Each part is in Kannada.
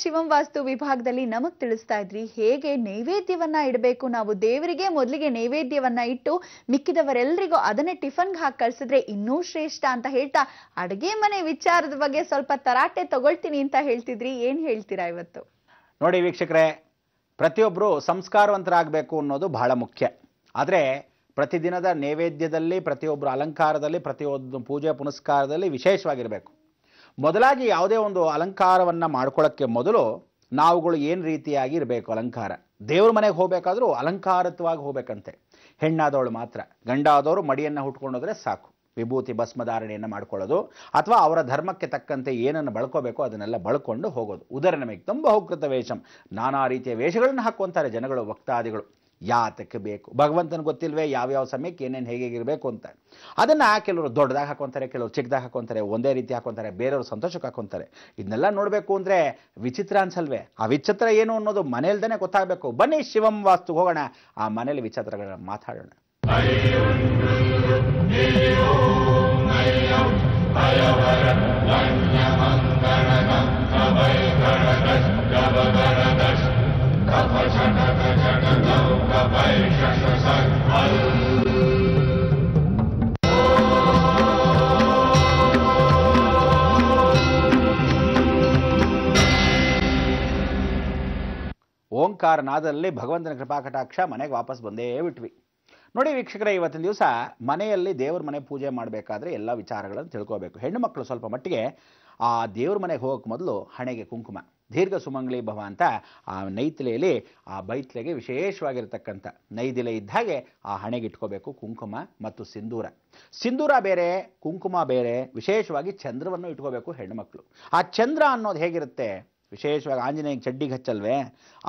ಶಿವಂ ವಾಸ್ತು ವಿಭಾಗದಲ್ಲಿ ನಮಗ್ ತಿಳಿಸ್ತಾ ಇದ್ರಿ ಹೇಗೆ ನೈವೇದ್ಯವನ್ನ ಇಡಬೇಕು. ನಾವು ದೇವರಿಗೆ ಮೊದಲಿಗೆ ನೈವೇದ್ಯವನ್ನ ಇಟ್ಟು ಮಿಕ್ಕಿದವರೆಲ್ಲರಿಗೂ ಅದನ್ನೇ ಟಿಫನ್ಗೆ ಹಾಕಿ ಕಳ್ಸಿದ್ರೆ ಇನ್ನೂ ಶ್ರೇಷ್ಠ ಅಂತ ಹೇಳ್ತಾ ಅಡುಗೆ ಮನೆ ವಿಚಾರದ ಬಗ್ಗೆ ಸ್ವಲ್ಪ ತರಾಟೆ ತಗೊಳ್ತೀನಿ ಅಂತ ಹೇಳ್ತಿದ್ರಿ. ಏನ್ ಹೇಳ್ತೀರಾ ಇವತ್ತು? ನೋಡಿ ವೀಕ್ಷಕರೇ, ಪ್ರತಿಯೊಬ್ಬರು ಸಂಸ್ಕಾರವಂತರಾಗಬೇಕು ಅನ್ನೋದು ಬಹಳ ಮುಖ್ಯ. ಆದರೆ ಪ್ರತಿದಿನದ ನೈವೇದ್ಯದಲ್ಲಿ, ಪ್ರತಿಯೊಬ್ಬರು ಅಲಂಕಾರದಲ್ಲಿ, ಪ್ರತಿಯೊಂದು ಪೂಜೆ ಪುನಸ್ಕಾರದಲ್ಲಿ ವಿಶೇಷವಾಗಿರಬೇಕು. ಮೊದಲಾಗಿ ಯಾವುದೇ ಒಂದು ಅಲಂಕಾರವನ್ನು ಮಾಡ್ಕೊಳ್ಳೋಕ್ಕೆ ಮೊದಲು ನಾವುಗಳು ಏನು ರೀತಿಯಾಗಿ ಇರಬೇಕು. ಅಲಂಕಾರ ದೇವ್ರ ಮನೆಗೆ ಹೋಗಬೇಕಾದ್ರೂ ಅಲಂಕಾರತ್ವಾಗಿ ಹೋಗ್ಬೇಕಂತೆ. ಹೆಣ್ಣಾದವಳು ಮಾತ್ರ, ಗಂಡಾದವರು ಮಡಿಯನ್ನು ಹುಟ್ಕೊಂಡೋದ್ರೆ ಸಾಕು. ವಿಭೂತಿ ಭಸ್ಮಧಾರಣೆಯನ್ನು ಮಾಡ್ಕೊಳ್ಳೋದು ಅಥವಾ ಅವರ ಧರ್ಮಕ್ಕೆ ತಕ್ಕಂತೆ ಏನನ್ನು ಬಳಕೋಬೇಕೋ ಅದನ್ನೆಲ್ಲ ಬಳಕೊಂಡು ಹೋಗೋದು. ಉದರನಮಿಕ್ತಂ ಬಹುಕೃತ ವೇಷಂ, ನಾನಾ ರೀತಿಯ ವೇಷಗಳನ್ನು ಹಾಕ್ಕೊಂತಾರೆ ಜನಗಳು, ಭಕ್ತಾದಿಗಳು. ಯಾತಕ್ಕೆ ಬೇಕು? ಭಗವಂತನ ಗೊತ್ತಿಲ್ವೇ ಯಾವ್ಯಾವ ಸಮಯಕ್ಕೆ ಏನೇನು ಹೇಗಿರಬೇಕು ಅಂತ. ಅದನ್ನು ಕೆಲವರು ದೊಡ್ಡದಾಗಿ ಹಾಕೊಂತಾರೆ, ಕೆಲವರು ಚಿಕ್ಕದಾಗಿ ಹಾಕೊಂತಾರೆ, ಒಂದೇ ರೀತಿ ಹಾಕೊಂತಾರೆ, ಬೇರೆಯವರು ಸಂತೋಷಕ್ಕೆ ಹಾಕೊಂತಾರೆ. ಇದನ್ನೆಲ್ಲ ನೋಡಬೇಕು ಅಂದರೆ ವಿಚಿತ್ರ ಅನ್ಸಲ್ವೇ? ಆ ವಿಚಿತ್ರ ಏನು ಅನ್ನೋದು ಮನೆಯಲ್ದೇ ಗೊತ್ತಾಗಬೇಕು. ಬನ್ನಿ ಶಿವಂ ವಾಸ್ತು ಹೋಗೋಣ, ಆ ಮನೇಲಿ ವಿಚಿತ್ರಗಳನ್ನ ಮಾತಾಡೋಣ. ಓಂಕಾರ ನಾದದಲ್ಲಿ ಭಗವಂತನ ಕೃಪಾಕಟಾಕ್ಷ ಮನೆಗೆ ವಾಪಸ್ ಬಂದೇ ಬಿಟ್ವಿ. ನೋಡಿ ವೀಕ್ಷಕರೇ, ಇವತ್ತಿನ ದಿವಸ ಮನೆಯಲ್ಲಿ ದೇವ್ರ ಮನೆ ಪೂಜೆ ಮಾಡಬೇಕಾದ್ರೆ ಎಲ್ಲ ವಿಚಾರಗಳನ್ನು ತಿಳ್ಕೋಬೇಕು. ಹೆಣ್ಣು ಮಕ್ಕಳು ಸ್ವಲ್ಪ ಮಟ್ಟಿಗೆ ಆ ದೇವ್ರ ಮನೆಗೆ ಹೋಗೋಕ್ಕೆ ಮೊದಲು ಹಣೆಗೆ ಕುಂಕುಮ, ದೀರ್ಘ ಸುಮಂಗಲಿ ಭವ ಅಂತ ಆ ನೈತಿಲೆಯಲ್ಲಿ ಆ ಬೈತ್ಲೆಗೆ ವಿಶೇಷವಾಗಿರ್ತಕ್ಕಂಥ ನೈದಿಲೆ ಇದ್ದ ಹಾಗೆ ಆ ಹಣೆಗೆ ಇಟ್ಕೋಬೇಕು ಕುಂಕುಮ ಮತ್ತು ಸಿಂಧೂರ. ಸಿಂಧೂರ ಬೇರೆ, ಕುಂಕುಮ ಬೇರೆ. ವಿಶೇಷವಾಗಿ ಚಂದ್ರವನ್ನು ಇಟ್ಕೋಬೇಕು ಹೆಣ್ಣುಮಕ್ಕಳು. ಆ ಚಂದ್ರ ಅನ್ನೋದು ಹೇಗಿರುತ್ತೆ? ವಿಶೇಷವಾಗಿ ಆಂಜನೇಯ ಚಡ್ಡಿಗೆ ಹಚ್ಚಲ್ವೇ,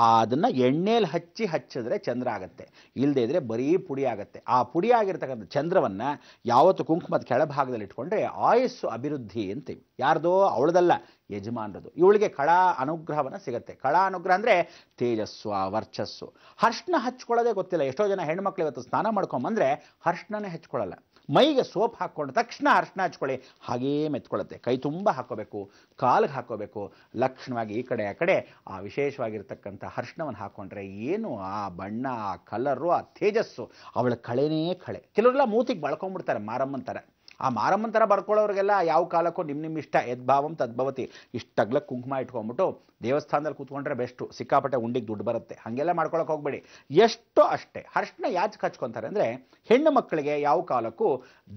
ಅದನ್ನು ಎಣ್ಣೆಯಲ್ಲಿ ಹಚ್ಚಿದ್ರೆ ಚಂದ್ರ ಆಗುತ್ತೆ. ಇಲ್ಲದೇ ಇದ್ರೆ ಬರೀ ಪುಡಿ ಆಗುತ್ತೆ. ಆ ಪುಡಿ ಆಗಿರ್ತಕ್ಕಂಥ ಚಂದ್ರವನ್ನು ಯಾವತ್ತು ಕುಂಕುಮದ ಕೆಳಭಾಗದಲ್ಲಿ ಇಟ್ಕೊಂಡ್ರೆ ಆಯಸ್ಸು ಅಭಿವೃದ್ಧಿ ಅಂತೀವಿ. ಯಾರ್ದೋ ಅವಳದಲ್ಲ, ಯಜಮಾನರದು. ಇವಳಿಗೆ ಕಳಾ ಅನುಗ್ರಹವನ್ನು ಸಿಗುತ್ತೆ. ಕಳಾ ಅನುಗ್ರಹ ಅಂದರೆ ತೇಜಸ್ಸು, ವರ್ಚಸ್ಸು. ಹರ್ಷಣ ಹಚ್ಕೊಳ್ಳೋದೇ ಗೊತ್ತಿಲ್ಲ. ಎಷ್ಟೋ ಜನ ಹೆಣ್ಮಕ್ಳು ಇವತ್ತು ಸ್ನಾನ ಮಾಡ್ಕೊಂಬಂದರೆ ಹರ್ಷಣನೇ ಹಚ್ಕೊಳ್ಳಲ್ಲ. ಮೈಗೆ ಸೋಪ್ ಹಾಕ್ಕೊಂಡು ತಕ್ಷಣ ಅರ್ಶಿನ ಹಚ್ಕೊಳ್ಳಿ, ಹಾಗೇ ಮೆತ್ಕೊಳ್ಳುತ್ತೆ. ಕೈ ತುಂಬ ಹಾಕೋಬೇಕು, ಕಾಲಿಗೆ ಹಾಕೋಬೇಕು. ಲಕ್ಷಣವಾಗಿ ಈ ಕಡೆ ಆ ಕಡೆ ಆ ವಿಶೇಷವಾಗಿರ್ತಕ್ಕಂಥ ಅರ್ಶಿನವನ್ನು ಹಾಕ್ಕೊಂಡ್ರೆ ಏನು ಆ ಬಣ್ಣ, ಆ ಕಲರು, ಆ ತೇಜಸ್ಸು, ಅವಳ ಕಳೆನೇ ಕಳೆ. ಕೆಲವರೆಲ್ಲ ಮೂತಿಗೆ ಬಳ್ಕೊಂಡ್ಬಿಡ್ತಾರೆ ಮಾರಮ್ಮನ ಥರ. ಆ ಮಾರಮ್ಮನ ಥರ ಬರ್ಕೊಳ್ಳೋರಿಗೆಲ್ಲ ಯಾವ ಕಾಲಕ್ಕೂ ನಿಮ್ಮ ಇಷ್ಟ, ಯದ್ಭಾವಂ ತದ್ಭವತಿ. ಇಷ್ಟಗ್ಲಕ್ಕೆ ಕುಂಕುಮ ಇಟ್ಕೊಂಡ್ಬಿಟ್ಟು ದೇವಸ್ಥಾನದಲ್ಲಿ ಕೂತ್ಕೊಂಡ್ರೆ ಬೆಸ್ಟು. ಸಿಕ್ಕಾಪಟ್ಟೆ ಉಂಡಿಗೆ ದುಡ್ಡು ಬರುತ್ತೆ. ಹಾಗೆಲ್ಲ ಮಾಡ್ಕೊಳಕ್ಕೆ ಹೋಗ್ಬೇಡಿ. ಎಷ್ಟೋ ಅಷ್ಟೇ. ಅರ್ಶಿನ ಯಾಕೆ ಹಚ್ಕೊತಾರೆ ಅಂದರೆ ಹೆಣ್ಣು ಮಕ್ಕಳಿಗೆ ಯಾವ ಕಾಲಕ್ಕೂ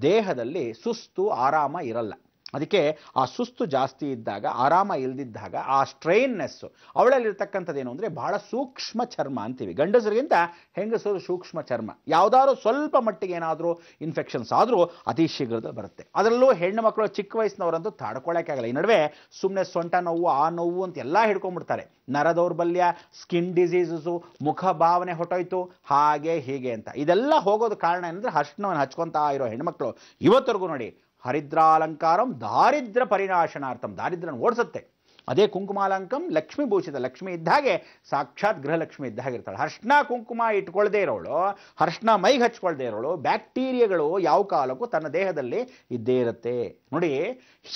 ದೇಹದಲ್ಲಿ ಸುಸ್ತು, ಆರಾಮ ಇರಲ್ಲ. ಅದಕ್ಕೆ ಆ ಸುಸ್ತು ಜಾಸ್ತಿ ಇದ್ದಾಗ, ಆರಾಮ ಇಲ್ದಿದ್ದಾಗ ಆ ಸ್ಟ್ರೈನ್ನೆಸ್ಸು ಅವಳಲ್ಲಿರ್ತಕ್ಕಂಥದ್ದೇನು ಅಂದರೆ ಬಹಳ ಸೂಕ್ಷ್ಮ ಚರ್ಮ ಅಂತೀವಿ. ಗಂಡಸರಿಗಿಂತ ಹೆಂಗಸರು ಸೂಕ್ಷ್ಮ ಚರ್ಮ. ಯಾವುದಾದ್ರೂ ಸ್ವಲ್ಪ ಮಟ್ಟಿಗೆ ಏನಾದರೂ ಇನ್ಫೆಕ್ಷನ್ಸ್ ಆದರೂ ಅತಿ ಶೀಘ್ರದಲ್ಲಿ ಬರುತ್ತೆ. ಅದರಲ್ಲೂ ಹೆಣ್ಣು ಮಕ್ಕಳು ಚಿಕ್ಕ ವಯಸ್ಸಿನವರಂತೂ ತಾಡ್ಕೊಳ್ಳೋಕ್ಕಾಗಲ್ಲ. ಈ ನಡುವೆ ಸುಮ್ಮನೆ ಸೊಂಟ ನೋವು, ಆ ನೋವು ಅಂತ ಎಲ್ಲ ಹಿಡ್ಕೊಂಡ್ಬಿಡ್ತಾರೆ. ನರ ದೌರ್ಬಲ್ಯ, ಸ್ಕಿನ್ ಡಿಸೀಸಸ್ಸು, ಮುಖ ಭಾವನೆ ಹೊಟ್ಟೋಯ್ತು, ಹಾಗೆ ಹೀಗೆ ಅಂತ. ಇದೆಲ್ಲ ಹೋಗೋದು ಕಾರಣ ಏನಂದರೆ ಅರ್ಶಿನವನ್ನು ಹಚ್ಕೊತಾ ಇರೋ ಹೆಣ್ಮಕ್ಳು ಇವತ್ತರೆಗೂ ನೋಡಿ, ಹರಿದ್ರಾಲಂಕಾರಂ ದಾರಿದ್ರ ಪರಿನಾಶನಾರ್ಥಂ, ದಾರಿದ್ರ್ಯನ ಓಡಿಸುತ್ತೆ. ಅದೇ ಕುಂಕುಮಾಲಂಕಂ ಲಕ್ಷ್ಮೀ ಭೂಷಿತ, ಲಕ್ಷ್ಮಿ ಇದ್ದಾಗೆ ಸಾಕ್ಷಾತ್ ಗೃಹಲಕ್ಷ್ಮಿ ಇದ್ದಾಗೆ ಇರ್ತಾಳೆ. ಅರ್ಶಿನ ಕುಂಕುಮ ಇಟ್ಕೊಳ್ದೇ ಇರೋಳು, ಅರ್ಶಿನ ಮೈಗೆ ಹಚ್ಕೊಳ್ದೇ ಇರೋಳು, ಬ್ಯಾಕ್ಟೀರಿಯಾಗಳು ಯಾವ ಕಾಲಕ್ಕೂ ತನ್ನ ದೇಹದಲ್ಲಿ ಇದ್ದೇ ಇರುತ್ತೆ. ನೋಡಿ,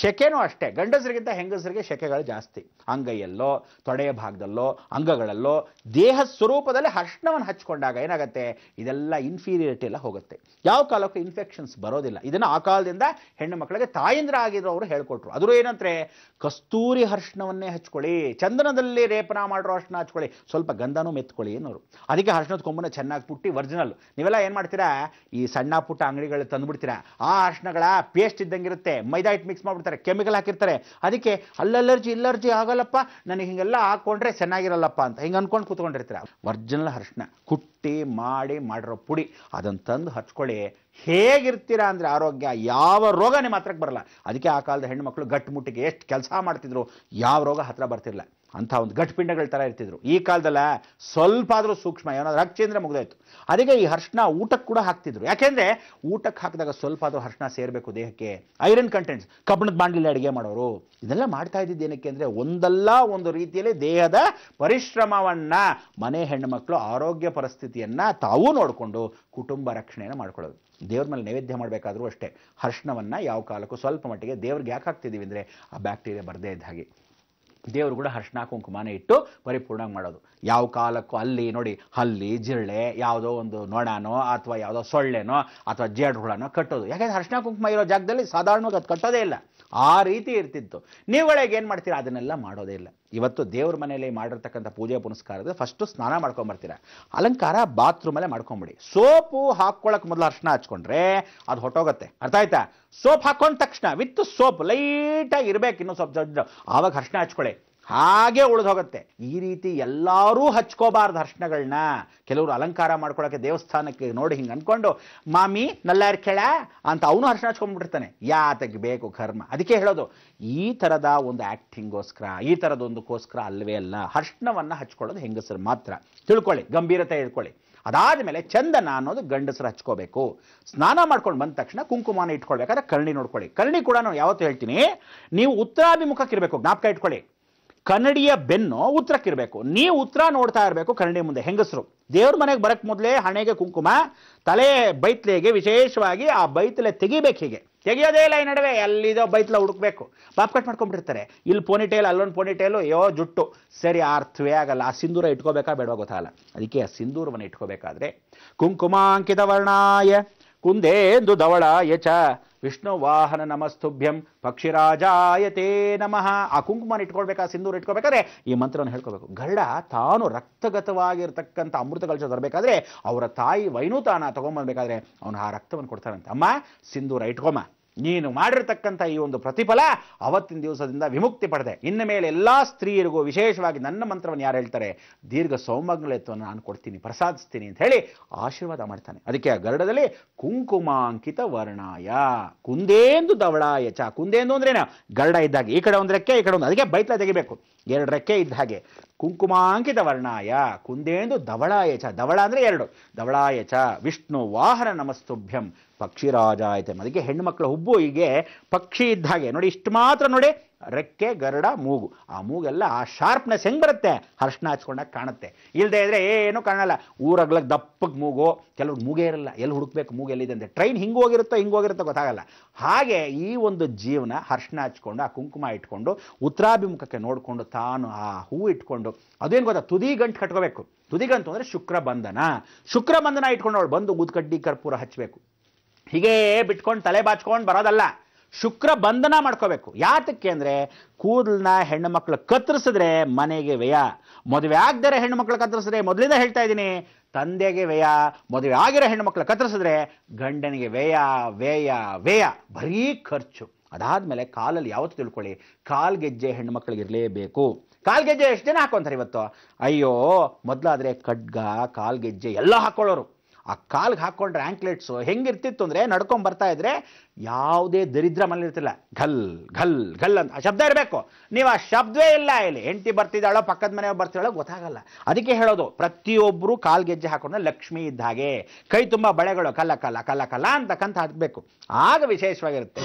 ಶೆಕೆನೂ ಅಷ್ಟೇ. ಗಂಡಸರಿಗಿಂತ ಹೆಂಗಸರಿಗೆ ಶೆಕೆಗಳು ಜಾಸ್ತಿ. ಅಂಗೈಯಲ್ಲೋ, ತೊಡೆಯ ಭಾಗದಲ್ಲೋ, ಅಂಗಗಳಲ್ಲೋ, ದೇಹ ಸ್ವರೂಪದಲ್ಲಿ ಅರ್ಶಿನವನ್ನು ಹಚ್ಕೊಂಡಾಗ ಏನಾಗುತ್ತೆ? ಇದೆಲ್ಲ ಇನ್ಫೀರಿಯರಿಟಿ ಎಲ್ಲ ಹೋಗುತ್ತೆ. ಯಾವ ಕಾಲಕ್ಕೂ ಇನ್ಫೆಕ್ಷನ್ಸ್ ಬರೋದಿಲ್ಲ. ಇದನ್ನು ಆ ಕಾಲದಿಂದ ಹೆಣ್ಣು ಮಕ್ಕಳಿಗೆ ತಾಯಂದ್ರ ಆಗಿರೋ ಅವರು ಹೇಳ್ಕೊಟ್ರು. ಅದರೂ ಏನಂದ್ರೆ ಕಸ್ತೂರಿ ಅರ್ಶಿನವನ್ನೇ ಹಚ್ಕೊಳ್ಳಿ, ಚಂದನದಲ್ಲಿ ರೇಪನ ಮಾಡಿರೋ ಅರ್ಶಿನ ಹಚ್ಕೊಳ್ಳಿ, ಸ್ವಲ್ಪ ಗಂಧನೂ ಮೆತ್ಕೊಳ್ಳಿ ಅನ್ನೋರು. ಅದಕ್ಕೆ ಅರ್ಶಿನದ ಕೊಂಬನ್ನ ಚೆನ್ನಾಗಿ ಪುಟ್ಟಿ ಒರಿಜಿನಲ್. ನೀವೆಲ್ಲ ಏನು ಮಾಡ್ತೀರಾ? ಈ ಸಣ್ಣ ಪುಟ್ಟ ಅಂಗಡಿಗಳಲ್ಲಿ ತಂದುಬಿಡ್ತೀರಾ. ಆ ಅರ್ಶಿನಗಳ ಪೇಸ್ಟ್ ಇದ್ದಂಗಿರುತ್ತೆ, ಮೈದಾ ಹಿಟ್ಟು ಮಿಕ್ಸ್ ಮಾಡಿಬಿಡ್ತಾರೆ, ಕೆಮಿಕಲ್ ಹಾಕಿರ್ತಾರೆ. ಅದಕ್ಕೆ ಅಲ್ಲರ್ಜಿ ಆಗಲ್ಲಪ್ಪ, ನನಗೆ ಹಿಂಗೆಲ್ಲ ಹಾಕ್ಕೊಂಡ್ರೆ ಚೆನ್ನಾಗಿರಲ್ಲಪ್ಪ ಅಂತ ಹಿಂಗೆ ಅನ್ಕೊಂಡು ಕೂತ್ಕೊಂಡಿರ್ತೀರ. ಒರಿಜಿನಲ್ ಅರ್ಶಿನ ಕುಟ್ಟಿ ಮಾಡಿರೋ ಪುಡಿ ಅದನ್ನು ತಂದು ಹಚ್ಕೊಳ್ಳಿ. ಹೇಗಿರ್ತೀರಾ ಅಂದರೆ ಆರೋಗ್ಯ, ಯಾವ ರೋಗ ನಿಮ್ಮ ಹತ್ರಕ್ಕೆ ಬರಲ್ಲ. ಅದಕ್ಕೆ ಆ ಕಾಲದ ಹೆಣ್ಣು ಮಕ್ಕಳು ಗಟ್ಟಿಮುಟ್ಟಿಗೆ ಎಷ್ಟು ಕೆಲಸ ಮಾಡ್ತಿದ್ರು, ಯಾವ ರೋಗ ಹತ್ರ ಬರ್ತಿರಲ್ಲ. ಅಂಥ ಒಂದು ಗಟ್ಟಿಪಿಂಡಗಳ ಥರ ಇರ್ತಿದ್ರು. ಈ ಕಾಲದಲ್ಲ ಸ್ವಲ್ಪ ಆದರೂ ಸೂಕ್ಷ್ಮ, ಏನಾದರೂ ಹಚ್ಚಿ ಅಂದರೆ ಮುಗಿದೋಯ್ತು. ಅದಕ್ಕೆ ಈ ಅರ್ಶಿನ ಊಟಕ್ಕೆ ಕೂಡ ಹಾಕ್ತಿದ್ರು. ಯಾಕೆಂದರೆ ಊಟಕ್ಕೆ ಹಾಕಿದಾಗ ಸ್ವಲ್ಪ ಆದರೂ ಅರ್ಶಿನ ಸೇರಬೇಕು ದೇಹಕ್ಕೆ. ಐರನ್ ಕಂಟೆಂಟ್ಸ್, ಕಬ್ಬಿಣದ ಬಾಂಡ್ಲಿ ಅಡುಗೆ ಮಾಡೋರು ಇದೆಲ್ಲ ಮಾಡ್ತಾ ಇದ್ದಿದ್ದು ಏನಕ್ಕೆ ಅಂದರೆ ಒಂದಲ್ಲ ಒಂದು ರೀತಿಯಲ್ಲಿ ದೇಹದ ಪರಿಶ್ರಮವನ್ನು ಮನೆ ಹೆಣ್ಣು ಮಕ್ಕಳು ಆರೋಗ್ಯ ಪರಿಸ್ಥಿತಿಯನ್ನು ತಾವೂ ನೋಡಿಕೊಂಡು ಕುಟುಂಬ ರಕ್ಷಣೆಯನ್ನು ಮಾಡ್ಕೊಳ್ಳೋದು. ದೇವ್ರ ಮೇಲೆ ನೈವೇದ್ಯ ಮಾಡಬೇಕಾದ್ರೂ ಅಷ್ಟೇ ಅರ್ಶಿನವನ್ನು ಯಾವ ಕಾಲಕ್ಕೂ ಸ್ವಲ್ಪ ಮಟ್ಟಿಗೆ ದೇವ್ರಿಗೆ ಯಾಕೆ ಹಾಕ್ತಿದ್ದೀವಿ ಅಂದರೆ ಆ ಬ್ಯಾಕ್ಟೀರಿಯಾ ಬರದೇ ಇದ್ದ ಹಾಗೆ. ದೇವರು ಕೂಡ ಅರಿಶಿನ ಕುಂಕುಮನೇ ಇಟ್ಟು ಪರಿಪೂರ್ಣ ಮಾಡೋದು. ಯಾವ ಕಾಲಕ್ಕೂ ಅಲ್ಲಿ ನೋಡಿ ಹಲ್ಲಿ ಜಿರಳೆ ಯಾವುದೋ ಒಂದು ನೊಣನೋ ಅಥವಾ ಯಾವುದೋ ಸೊಳ್ಳೆನೋ ಅಥವಾ ಜೇಡು ಹುಳನೋ ಕಟ್ಟೋದು. ಯಾಕಂದ್ರೆ ಅರಿಶಿನ ಕುಂಕುಮ ಇರೋ ಜಾಗದಲ್ಲಿ ಸಾಧಾರಣವಾಗಿ ಅದು ಕಟ್ಟೋದೇ ಇಲ್ಲ, ಆ ರೀತಿ ಇರ್ತಿತ್ತು. ನೀವುಗಳಿಗೆ ಏನು ಮಾಡ್ತೀರಾ ಅದನ್ನೆಲ್ಲ ಮಾಡೋದೇ ಇಲ್ಲ. ಇವತ್ತು ದೇವ್ರ ಮನೆಯಲ್ಲಿ ಮಾಡಿರ್ತಕ್ಕಂಥ ಪೂಜೆ ಪುನಸ್ಕಾರದ ಫಸ್ಟು ಸ್ನಾನ ಮಾಡ್ಕೊಂಬರ್ತೀರ, ಅಲಂಕಾರ ಬಾತ್ರೂಮಲ್ಲೇ ಮಾಡ್ಕೊಂಬಿಡಿ. ಸೋಪು ಹಾಕ್ಕೊಳಕ್ಕೆ ಮೊದಲು ಅರಿಶಿನ ಹಚ್ಕೊಂಡ್ರೆ ಅದು ಹೊಟ್ಟೋಗುತ್ತೆ, ಅರ್ಥ ಆಯ್ತಾ? ಸೋಪ್ ಹಾಕೊಂಡ ತಕ್ಷಣ ವಿತ್ ಸೋಪ್ ಲೈಟಾಗಿ ಇರಬೇಕು, ಇನ್ನೂ ಸ್ವಲ್ಪ ದೊಡ್ಡ, ಆವಾಗ ಅರಿಶಿನ ಹಚ್ಕೊಳ್ಳಿ, ಹಾಗೆ ಉಳಿದು ಹೋಗುತ್ತೆ. ಈ ರೀತಿ ಎಲ್ಲರೂ ಹಚ್ಕೋಬಾರ್ದು ಅರಿಶಿನಗಳನ್ನ. ಕೆಲವರು ಅಲಂಕಾರ ಮಾಡ್ಕೊಳಕ್ಕೆ ದೇವಸ್ಥಾನಕ್ಕೆ ನೋಡಿ ಹಿಂಗೆ ಅನ್ಕೊಂಡು ಮಾಮಿ ನಲ್ಲಾರ್ ಕೆಳ ಅಂತ ಅವನು ಅರಿಶಿನ ಹಚ್ಕೊಂಡ್ಬಿಟ್ಟಿರ್ತಾನೆ. ಯಾತಕ್ಕೆ ಬೇಕು ಕರ್ಮ? ಅದಕ್ಕೆ ಹೇಳೋದು, ಈ ಥರದ ಒಂದು ಆ್ಯಕ್ಟಿಂಗೋಸ್ಕರ, ಈ ಥರದೊಂದಕ್ಕೋಸ್ಕರ ಅಲ್ಲವೇ ಅಲ್ಲ. ಅರಿಶಿನವನ್ನು ಹಚ್ಕೊಳ್ಳೋದು ಹೆಂಗಸರು ಮಾತ್ರ, ತಿಳ್ಕೊಳ್ಳಿ, ಗಂಭೀರತೆ ಇಟ್ಕೊಳ್ಳಿ. ಅದಾದಮೇಲೆ ಚಂದನ ಅನ್ನೋದು ಗಂಡಸರು ಹಚ್ಕೋಬೇಕು. ಸ್ನಾನ ಮಾಡ್ಕೊಂಡು ಬಂದ ತಕ್ಷಣ ಕುಂಕುಮನ ಇಟ್ಕೊಳ್ಬೇಕಾದ್ರೆ ಕರ್ಣಿ ನೋಡ್ಕೊಳ್ಳಿ. ಕರ್ಣಿ ಕೂಡ ನಾನು ಯಾವತ್ತೂ ಹೇಳ್ತೀನಿ, ನೀವು ಉತ್ತರಾಭಿಮುಖಕ್ಕಿರಬೇಕು, ಜ್ಞಾಪಕ ಇಟ್ಕೊಳ್ಳಿ. ಕನ್ನಡಿಯ ಬೆನ್ನು ಉತ್ತರಕ್ಕಿರಬೇಕು, ನೀವು ಉತ್ತರ ನೋಡ್ತಾ ಇರಬೇಕು ಕನ್ನಡಿ ಮುಂದೆ. ಹೆಂಗಸರು ದೇವ್ರ ಮನೆಗೆ ಬರಕ್ಕೆ ಮೊದಲೇ ಹಣೆಗೆ ಕುಂಕುಮ, ತಲೆ ಬೈತ್ಲೆಗೆ ವಿಶೇಷವಾಗಿ ಆ ಬೈತಲೆ ತೆಗಿಬೇಕು. ಹೀಗೆ ತೆಗಿಯೋದೇ ಇಲ್ಲ, ಈ ನಡುವೆ ಎಲ್ಲಿದೋ ಬೈತ್ಲ ಹುಡುಕ್ಬೇಕು, ಪಾಪ್ ಕಟ್ ಮಾಡ್ಕೊಂಡ್ಬಿಟ್ಟಿರ್ತಾರೆ. ಇಲ್ಲಿ ಪೋನಿಟೇಲ್, ಅಲ್ಲೊಂದು ಪೋನಿಟೇಲು, ಜುಟ್ಟು ಸರಿ ಅರ್ಥವೇ ಆಗಲ್ಲ. ಆ ಸಿಂಧೂರ ಇಟ್ಕೋಬೇಕಾ ಬೇಡವಾ ಗೊತ್ತಾಗಲ್ಲ. ಅದಕ್ಕೆ ಆ ಸಿಂಧೂರವನ್ನು ಇಟ್ಕೋಬೇಕಾದ್ರೆ ಕುಂಕುಮಾಂಕಿತ ವರ್ಣಾಯ ಕುಂದೇಂದು ಧವಳಾಯ ಚ ವಿಷ್ಣು ವಾಹನ ನಮಸ್ತುಭ್ಯಂ ಪಕ್ಷಿರಾಜಾಯತೇ ನಮಃ. ಆ ಕುಂಕುಮನ ಇಟ್ಕೊಳ್ಬೇಕಾ, ಸಿಂಧೂರ ಇಟ್ಕೊಳ್ಬೇಕಾದ್ರೆ ಈ ಮಂತ್ರವನ್ನು ಹೇಳ್ಕೋಬೇಕು. ಗರುಡ ತಾನು ರಕ್ತಗತವಾಗಿರ್ತಕ್ಕಂಥ ಅಮೃತ ಕಲಶ ತರಬೇಕಾದ್ರೆ ಅವರ ತಾಯಿ ವೈನೂತಾನ ತಗೊಂಡ್ಬರ್ಬೇಕಾದ್ರೆ ಅವನು ಆ ರಕ್ತವನ್ನು ಕೊಡ್ತಾರಂತೆ. ಅಮ್ಮ ಸಿಂಧೂರ ಇಟ್ಕೊಮ್ಮ, ನೀನು ಮಾಡಿರ್ತಕ್ಕಂಥ ಈ ಒಂದು ಪ್ರತಿಫಲ ಅವತ್ತಿನ ದಿವಸದಿಂದ ವಿಮುಕ್ತಿ ಪಡೆದೆ. ಇನ್ನು ಮೇಲೆ ಎಲ್ಲ ಸ್ತ್ರೀಯರಿಗೂ ವಿಶೇಷವಾಗಿ ನನ್ನ ಮಂತ್ರವನ್ನು ಯಾರು ಹೇಳ್ತಾರೆ, ದೀರ್ಘ ಸೌಮಂಗಲತ್ವವನ್ನು ನಾನು ಕೊಡ್ತೀನಿ, ಪ್ರಸಾದಿಸ್ತೀನಿ ಅಂತ ಹೇಳಿ ಆಶೀರ್ವಾದ ಮಾಡ್ತಾನೆ. ಅದಕ್ಕೆ ಆ ಗರುಡದಲ್ಲಿ ಕುಂಕುಮಾಂಕಿತ ವರ್ಣಾಯ ಕುಂದೇಂದು ಧವಳಾಯ ಚ. ಕುಂದೇಂದು ಅಂದ್ರೇನ ಗರುಡ ಇದ್ದಾಗೆ, ಈ ಕಡೆ ಒಂದು ರೆಕ್ಕೆ ಈ ಕಡೆ ಒಂದು, ಅದಕ್ಕೆ ಬೈತ್ಲ ತೆಗಿಬೇಕು, ಎರಡು ರೆಕ್ಕೆ ಇದ್ದ ಹಾಗೆ. ಕುಂಕುಮಾಂಕಿತ ವರ್ಣಾಯ ಕುಂದೇಂದು ಧವಳಾಯ ಚ, ಧವಳ ಅಂದರೆ ಎರಡು, ಧವಳಾಯ ಚ ವಿಷ್ಣು ವಾಹನ ನಮಸ್ತುಭ್ಯಂ ಪಕ್ಷಿರಾಜಾಯತೆ. ಅದಕ್ಕೆ ಹೆಣ್ಣುಮಕ್ಕಳ ಹುಬ್ಬು ಹೀಗೆ ಪಕ್ಷಿ ಇದ್ದ ಹಾಗೆ ನೋಡಿ, ಇಷ್ಟು ಮಾತ್ರ ನೋಡಿ, ರೆಕ್ಕೆ ಗರುಡ ಮೂಗು, ಆ ಮೂಗೆಲ್ಲ ಆ ಶಾರ್ಪ್ನೆಸ್ ಹೆಂಗೆ ಬರುತ್ತೆ, ಅರಿಶಿನ ಹಚ್ಕೊಂಡಾಗ ಕಾಣುತ್ತೆ. ಇಲ್ಲದೆ ಇದ್ರೆ ಏನೂ ಕಾಣಲ್ಲ. ಊರಗ್ಲಕ್ಕೆ ದಪ್ಪಗೆ ಮೂಗು, ಕೆಲವ್ರು ಮೂಗೇ ಇರಲ್ಲ, ಎಲ್ಲಿ ಹುಡುಕ್ಬೇಕು ಮೂಗು ಎಲ್ಲಿದೆ ಅಂತ, ಟ್ರೈನ್ ಹಿಂಗೆ ಹೋಗಿರುತ್ತೋ ಗೊತ್ತಾಗಲ್ಲ. ಹಾಗೆ ಈ ಒಂದು ಜೀವನ ಅರಿಶಿನ ಹಚ್ಕೊಂಡು ಆ ಕುಂಕುಮ ಇಟ್ಕೊಂಡು ಉತ್ತರಾಭಿಮುಖಕ್ಕೆ ನೋಡಿಕೊಂಡು ತಾನು ಆ ಹೂ ಇಟ್ಕೊಂಡು, ಅದೇನು ಗೊತ್ತಾ, ತುದಿ ಗಂಟು ಕಟ್ಕೋಬೇಕು. ತುದಿ ಗಂಟು ಅಂದರೆ ಶುಕ್ರ ಬಂಧನ ಇಟ್ಕೊಂಡು ಅವಳು ಬಂದು ಉದ್ಕಡ್ಡಿ ಕರ್ಪೂರ ಹಚ್ಚಬೇಕು. ಹೀಗೇ ಬಿಟ್ಕೊಂಡು ತಲೆ ಬಾಚ್ಕೊಂಡು ಬರೋದಲ್ಲ, ಶುಕ್ರ ಬಂಧನ ಮಾಡ್ಕೋಬೇಕು. ಯಾತಕ್ಕೆ ಅಂದರೆ ಕೂದಲನ್ನ ಹೆಣ್ಣು ಮಕ್ಕಳು ಕತ್ತರಿಸಿದ್ರೆ ಮನೆಗೆ ವ್ಯಯ, ಮದುವೆ ಆಗದರೆ ಹೆಣ್ಣು ಮಕ್ಕಳು ಕತ್ತರಿಸಿದ್ರೆ, ಮೊದಲಿಂದ ಹೇಳ್ತಾ ಇದ್ದೀನಿ, ತಂದೆಗೆ ವ್ಯಯ. ಮದುವೆ ಆಗಿರೋ ಹೆಣ್ಣು ಮಕ್ಕಳು ಕತ್ತರಿಸಿದ್ರೆ ಗಂಡನಿಗೆ ವ್ಯಯ, ಬರೀ ಖರ್ಚು. ಅದಾದಮೇಲೆ ಕಾಲಲ್ಲಿ ಯಾವತ್ತು ತಿಳ್ಕೊಳ್ಳಿ, ಕಾಲ್ಗೆಜ್ಜೆ ಹೆಣ್ಣು ಮಕ್ಕಳಿಗೆ ಇರಲೇಬೇಕು. ಕಾಲ್ಗೆಜ್ಜೆ ಎಷ್ಟು ಜನ ಹಾಕೊಂತಾರೆ ಇವತ್ತು? ಅಯ್ಯೋ, ಮೊದಲಾದರೆ ಖಡ್ಗ, ಕಾಲ್ಗೆಜ್ಜೆ ಎಲ್ಲ ಹಾಕೊಳ್ಳೋರು. ಆ ಕಾಲ್ಗೆ ಹಾಕ್ಕೊಂಡ್ರೆ ಆ್ಯಂಕ್ಲೆಟ್ಸು ಹೆಂಗಿರ್ತಿತ್ತು ಅಂದರೆ, ನಡ್ಕೊಂಡು ಬರ್ತಾ ಇದ್ರೆ ಯಾವುದೇ ದರಿದ್ರ ಮನೇಲಿರ್ತಿಲ್ಲ, ಘಲ್ ಘಲ್ ಘಲ್ ಅಂತ ಆ ಶಬ್ದ ಇರಬೇಕು. ನೀವು ಆ ಶಬ್ದವೇ ಇಲ್ಲ, ಇಲ್ಲಿ ಹೆಂಡತಿ ಬರ್ತಿದ್ದಾಳೋ ಪಕ್ಕದ ಮನೆಯವ್ರು ಬರ್ತಿದ್ದಾಳೋ ಗೊತ್ತಾಗಲ್ಲ. ಅದಕ್ಕೆ ಹೇಳೋದು, ಪ್ರತಿಯೊಬ್ಬರು ಕಾಲ್ಗೆಜ್ಜೆ ಹಾಕೊಂಡ್ರೆ ಲಕ್ಷ್ಮಿ ಇದ್ದ ಹಾಗೆ, ಕೈ ತುಂಬ ಬಳೆಗಳು ಕಲ್ಲ ಕಲ್ಲ ಕಲ್ಲ ಕಲ್ಲ ಅಂತಕ್ಕಂಥ ಹಾಕಬೇಕು, ಆಗ ವಿಶೇಷವಾಗಿರುತ್ತೆ.